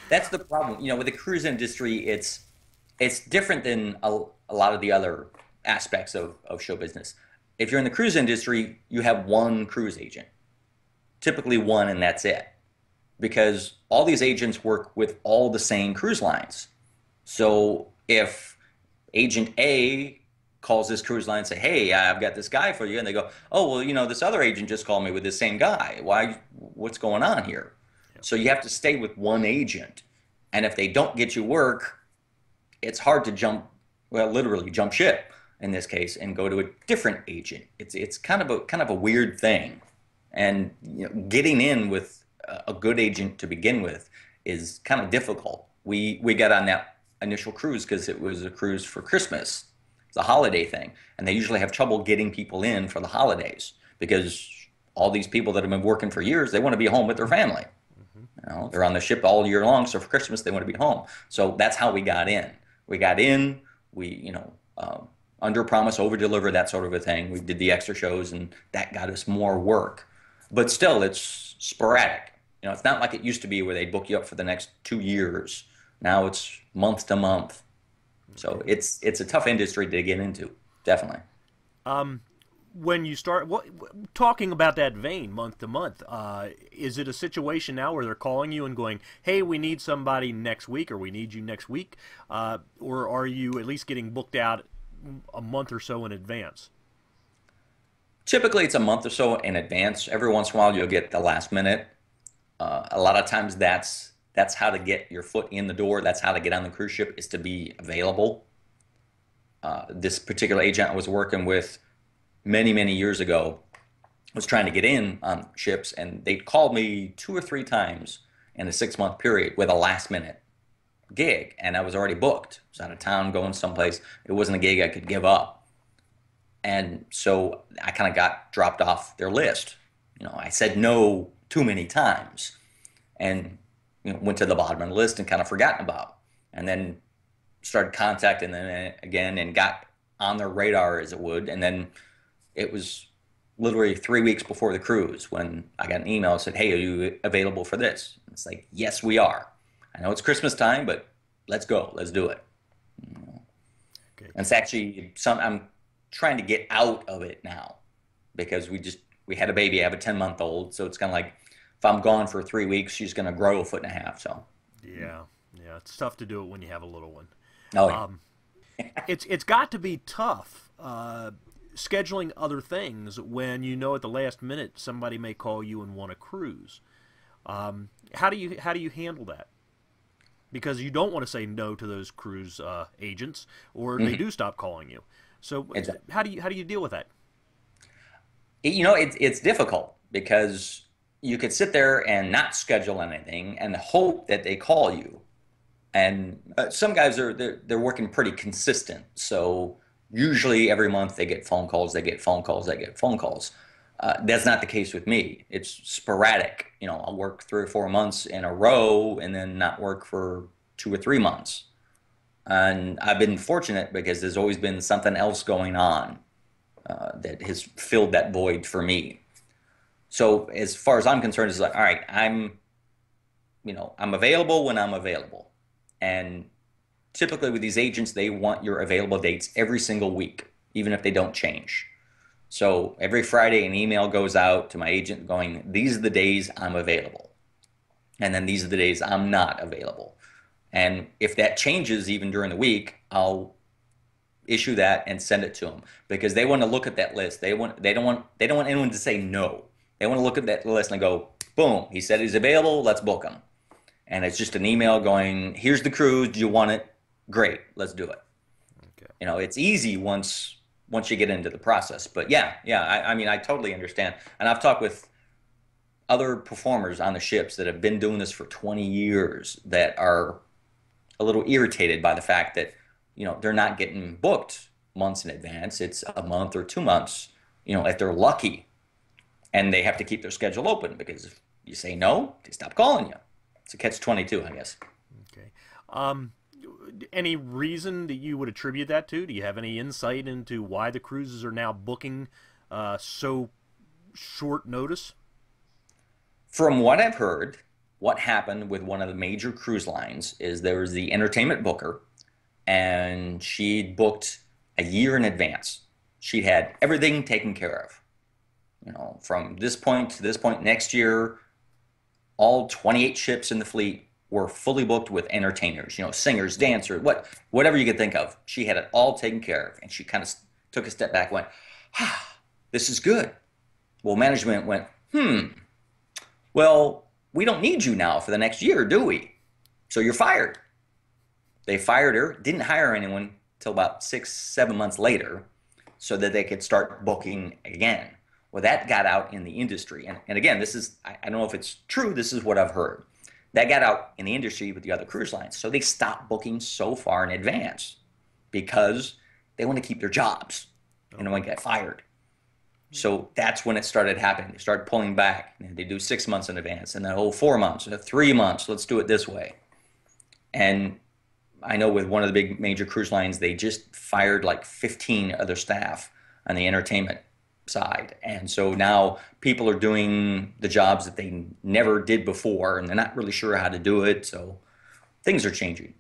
That's the problem. With the cruise industry, it's different than a lot of the other aspects of show business. If you're in the cruise industry, you have one cruise agent, typically one, and that's it. Because all these agents work with all the same cruise lines. So if agent A calls this cruise line and say, "Hey, I've got this guy for you," and they go, "Oh, well, this other agent just called me with this same guy. Why? What's going on here?" So you have to stay with one agent, and if they don't get you work, it's hard to well, literally jump ship in this case and go to a different agent. It's kind of a weird thing, and getting in with a good agent to begin with is kind of difficult. We got on that initial cruise because it was a cruise for Christmas. It's a holiday thing, and they usually have trouble getting people in for the holidays because all these people that have been working for years, they want to be home with their family. They're on the ship all year long, so for Christmas they want to be home. So that's how we got in. We got in. We, under promise, over deliver, that sort of a thing. We did the extra shows, and that got us more work. But still, it's sporadic. It's not like it used to be where they book you up for the next 2 years. Now it's month to month. So it's a tough industry to get into, definitely. When you start talking about that vein, month to month, is it a situation now where they're calling you and going, "Hey, we need somebody next week," or "We need you next week," or are you at least getting booked out a month or so in advance? Typically, it's a month or so in advance. Every once in a while, you'll get the last minute. A lot of times, that's how to get your foot in the door. That's how to get on the cruise ship, is to be available. This particular agent I was working with many, many years ago was trying to get in on ships, and they called me 2 or 3 times in a 6-month period with a last minute gig, and I was already booked. I was out of town going someplace. It wasn't a gig I could give up. And so I kind of got dropped off their list. I said no too many times and went to the bottom of the list and kind of forgotten about. And then started contacting them again and got on their radar, as it would. And then it was literally 3 weeks before the cruise when I got an email that said, "Hey, are you available for this?" And it's like, "Yes, we are. I know it's Christmas time, but let's go. Let's do it." Okay. And it's actually I'm trying to get out of it now because we had a baby. I have a 10-month-old, so it's kind of like if I'm gone for 3 weeks, she's going to grow a foot and a half. So, Yeah, yeah, it's tough to do it when you have a little one. oh yeah. Um, it's got to be tough scheduling other things when at the last minute somebody may call you and want a cruise. How do you handle that? Because you don't want to say no to those cruise agents, or they Mhm. do stop calling you. So Exactly. how do you deal with that? It's difficult because you could sit there and not schedule anything and hope that they call you. And some guys they're working pretty consistent. So usually every month they get phone calls, they get phone calls, they get phone calls. That's not the case with me. It's sporadic. I'll work 3 or 4 months in a row and then not work for 2 or 3 months. And I've been fortunate because there's always been something else going on that has filled that void for me. So as far as I'm concerned, it's like, all right, I'm available when I'm available. And typically with these agents, they want your available dates every single week, even if they don't change. So every Friday, an email goes out to my agent going, "These are the days I'm available." And then these are the days I'm not available. And if that changes even during the week, I'll issue that and send it to them because they want to look at that list. They don't want anyone to say no. They want to look at that list and go, "Boom, he said he's available. Let's book him." And it's just an email going, "Here's the cruise. Do you want it? Great, let's do it." Okay. It's easy once you get into the process. But yeah, yeah, I mean, I totally understand. And I've talked with other performers on the ships that have been doing this for 20 years that are a little irritated by the fact that they're not getting booked months in advance. It's a month or 2 months, if they're lucky, and they have to keep their schedule open because if you say no, they stop calling you. It's a catch 22, I guess. Okay. Um, any reason that you would attribute that to? Do you have any insight into why the cruises are now booking so short notice? From what I've heard, what happened with one of the major cruise lines is there was the entertainment booker, and she'd booked a year in advance. She'd had everything taken care of. From this point to this point next year, all 28 ships in the fleet were fully booked with entertainers, singers, dancers, whatever you could think of. She had it all taken care of, and she kind of took a step back and went, ah, this is good. Well, management went, well, we don't need you now for the next year, do we? So you're fired. They fired her, didn't hire anyone till about 6, 7 months later so that they could start booking again. Well, that got out in the industry. And again, I don't know if it's true, this is what I've heard. That got out in the industry with the other cruise lines. So they stopped booking so far in advance because they want to keep their jobs and don't want to get fired. So that's when it started happening. They started pulling back. They do 6 months in advance, and then 4 months, 3 months. Let's do it this way. And I know with one of the big major cruise lines, they just fired like 15 other staff on the entertainment side. And so now people are doing the jobs that they never did before, and they're not really sure how to do it. So things are changing.